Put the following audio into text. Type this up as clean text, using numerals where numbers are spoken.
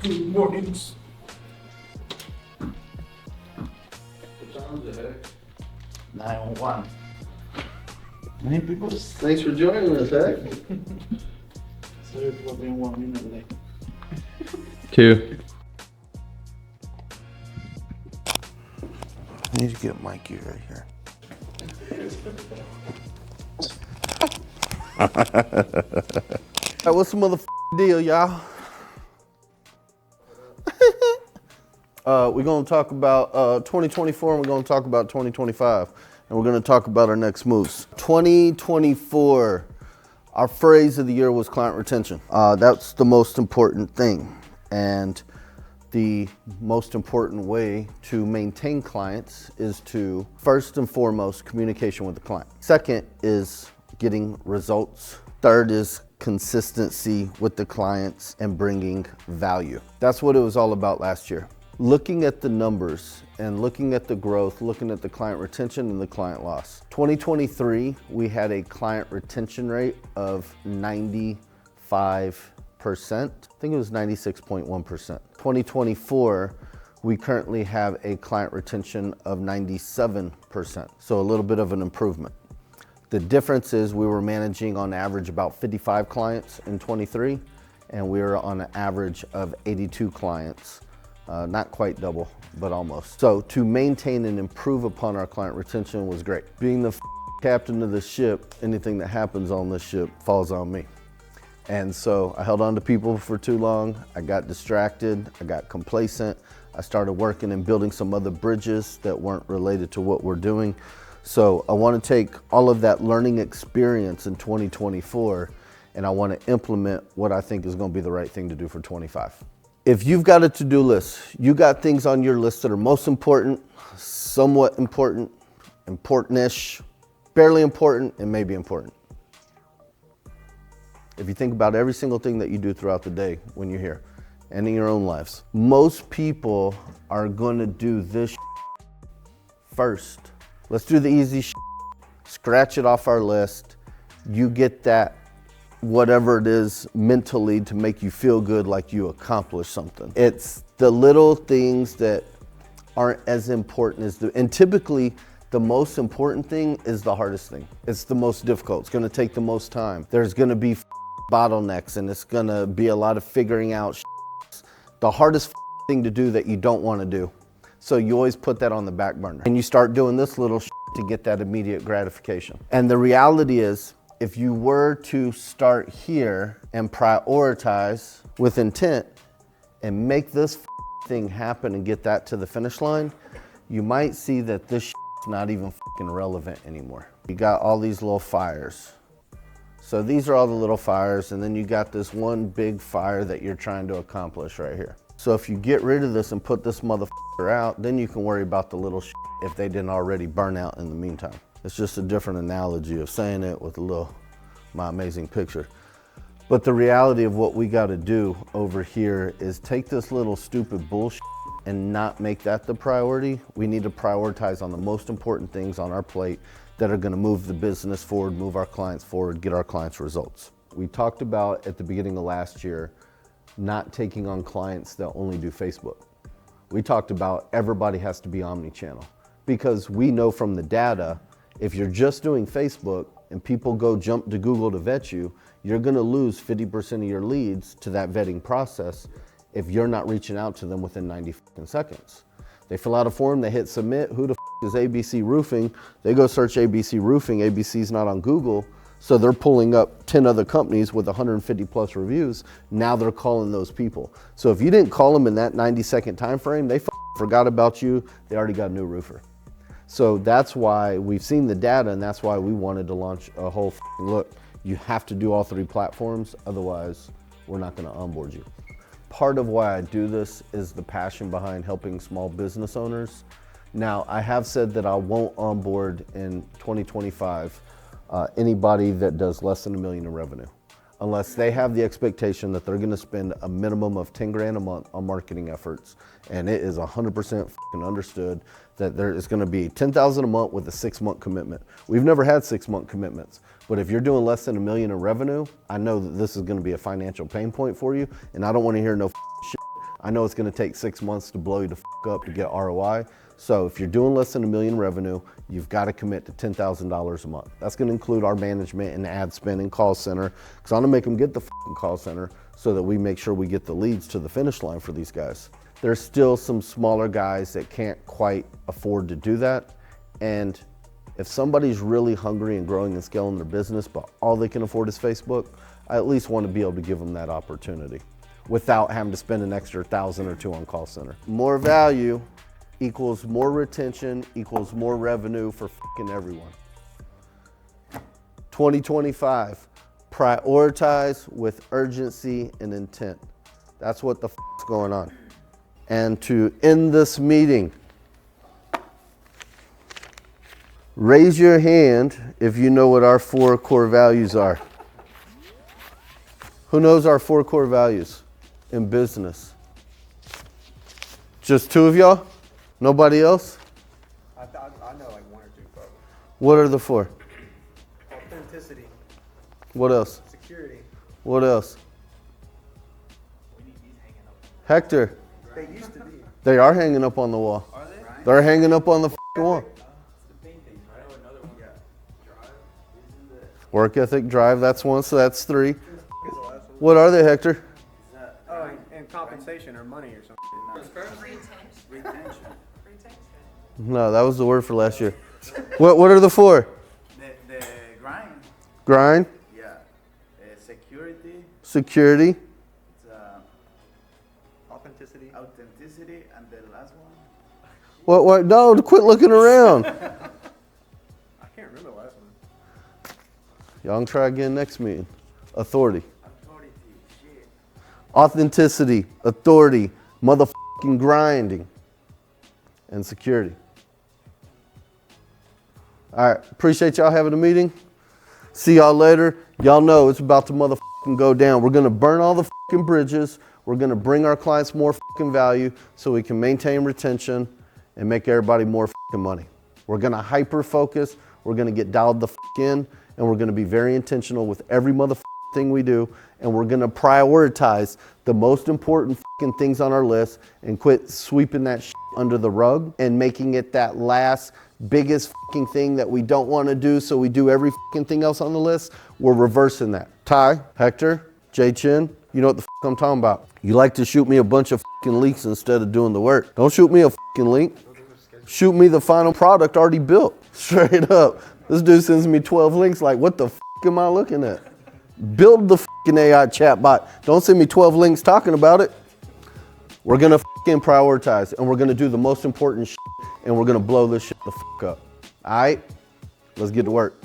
Good mornings. What time is it, 9:01. Many people Thanks for joining us, Heck. say people being 1 minute late. 2. I need to get Mikey right here. Alright, what's the motherfucking deal, y'all? We're gonna talk about 2024 and we're gonna talk about 2025. And we're gonna talk about our next moves. 2024, our phrase of the year was client retention. That's the most important thing. And the most important way to maintain clients is to, first and foremost, communication with the client. Second is getting results. Third is consistency with the clients and bringing value. That's what it was all about last year. Looking at the numbers and looking at the growth, looking at the client retention and the client loss. 2023, we had a client retention rate of 95%. I think it was 96.1%. 2024, we currently have a client retention of 97%. So a little bit of an improvement. The difference is we were managing on average about 55 clients in 23, and we were on an average of 82 clients. Not quite double, but almost. So to maintain and improve upon our client retention was great. Being the captain of the ship, anything that happens on this ship falls on me. And so I held on to people for too long. I got distracted, I got complacent. I started working and building some other bridges that weren't related to what we're doing. So I want to take all of that learning experience in 2024 and I want to implement what I think is going to be the right thing to do for 25. If you've got a to-do list, you got things on your list that are most important, somewhat important, important-ish, barely important, and maybe important. If you think about every single thing that you do throughout the day when you're here and in your own lives, most people are going to do this first. Let's do the easy scratch it off our list. You get that whatever it is mentally to make you feel good like you accomplished something. It's the little things that aren't as important as and typically the most important thing is the hardest thing. It's the most difficult. It's gonna take the most time. There's gonna be bottlenecks and it's gonna be a lot of figuring out the hardest thing to do that you don't wanna do. So you always put that on the back burner and you start doing this little to get that immediate gratification. And the reality is, if you were to start here and prioritize with intent and make this thing happen and get that to the finish line, you might see that this is not even relevant anymore. You got all these little fires. So these are all the little fires, and then you got this one big fire that you're trying to accomplish right here. So if you get rid of this and put this motherfucker out, then you can worry about the little if they didn't already burn out in the meantime. It's just a different analogy of saying it with a little, my amazing picture. But the reality of what we gotta do over here is take this little stupid bullshit and not make that the priority. We need to prioritize on the most important things on our plate that are gonna move the business forward, move our clients forward, get our clients results. We talked about at the beginning of last year, not taking on clients that only do Facebook. We talked about everybody has to be omnichannel because we know from the data, if you're just doing Facebook and people go jump to Google to vet you, you're gonna lose 50% of your leads to that vetting process if you're not reaching out to them within 90 seconds. They fill out a form, they hit submit, who the is ABC Roofing? They go search ABC Roofing, ABC's not on Google, so they're pulling up 10 other companies with 150 plus reviews. Now they're calling those people. So if you didn't call them in that 90-second time frame, they forgot about you, they already got a new roofer. So that's why we've seen the data, and that's why we wanted to launch a whole look. You have to do all 3 platforms, otherwise we're not gonna onboard you. Part of why I do this is the passion behind helping small business owners. Now, I have said that I won't onboard in 2025 anybody that does less than $1 million in revenue, unless they have the expectation that they're gonna spend a minimum of 10 grand a month on marketing efforts. And it is 100% understood that there is gonna be 10,000 a month with a 6-month commitment. We've never had 6-month commitments, but if you're doing less than $1 million in revenue, I know that this is gonna be a financial pain point for you, and I don't wanna hear no shit. I know it's gonna take 6 months to blow you the up to get ROI. So if you're doing less than $1 million revenue, you've got to commit to $10,000 a month. That's gonna include our management and ad spend and call center, because I'm gonna make them get the call center so that we make sure we get the leads to the finish line for these guys. There's still some smaller guys that can't quite afford to do that. And if somebody's really hungry and growing and scaling their business, but all they can afford is Facebook, I at least want to be able to give them that opportunity without having to spend an extra $1,000 or $200 on call center. More value equals more retention equals more revenue for everyone. 2025, prioritize with urgency and intent. That's what the is going on. And to end this meeting, raise your hand if you know what our 4 core values are. Who knows our 4 core values in business? Just 2 of y'all? Nobody else? I know like 1 or 2 folks. What are the 4? Authenticity. What else? Security. What else? Hector. They used to be. They are hanging up on the wall. Are they? Right. They're hanging up on the wall. Work ethic, drive, that's 1, so that's 3. What are they, Hector? Oh, and compensation or money or something. Retention. No, that was the word for last year. What are the 4? The grind. Grind, Yeah. Security. security, It's, Authenticity. authenticity, and the last one. what, no, quit looking around. I can't remember the last one. Y'all can try again next meeting. Authority, Authority. Shit. authenticity, authority, motherfucking grinding, and security. All right, appreciate y'all having a meeting. See y'all later. Y'all know it's about to motherfucking go down. We're gonna burn all the fucking bridges. We're gonna bring our clients more fucking value so we can maintain retention and make everybody more fucking money. We're gonna hyper focus. We're gonna get dialed the fuck in, and we're gonna be very intentional with every motherfucking thing we do, and we're gonna prioritize the most important fucking things on our list and quit sweeping that shit under the rug and making it that last biggest fucking thing that we don't want to do, so we do every fucking thing else on the list. We're reversing that. Ty, Hector, Jay Chin, you know what the fuck I'm talking about. You like to shoot me a bunch of fucking links instead of doing the work. Don't shoot me a fucking link. Shoot me the final product already built. Straight up. This dude sends me 12 links like, what the fuck am I looking at? Build the fucking AI chatbot. Don't send me 12 links talking about it. We're gonna fucking prioritize, and we're gonna do the most important shit, and we're gonna blow this shit the fuck up. All right? Let's get to work.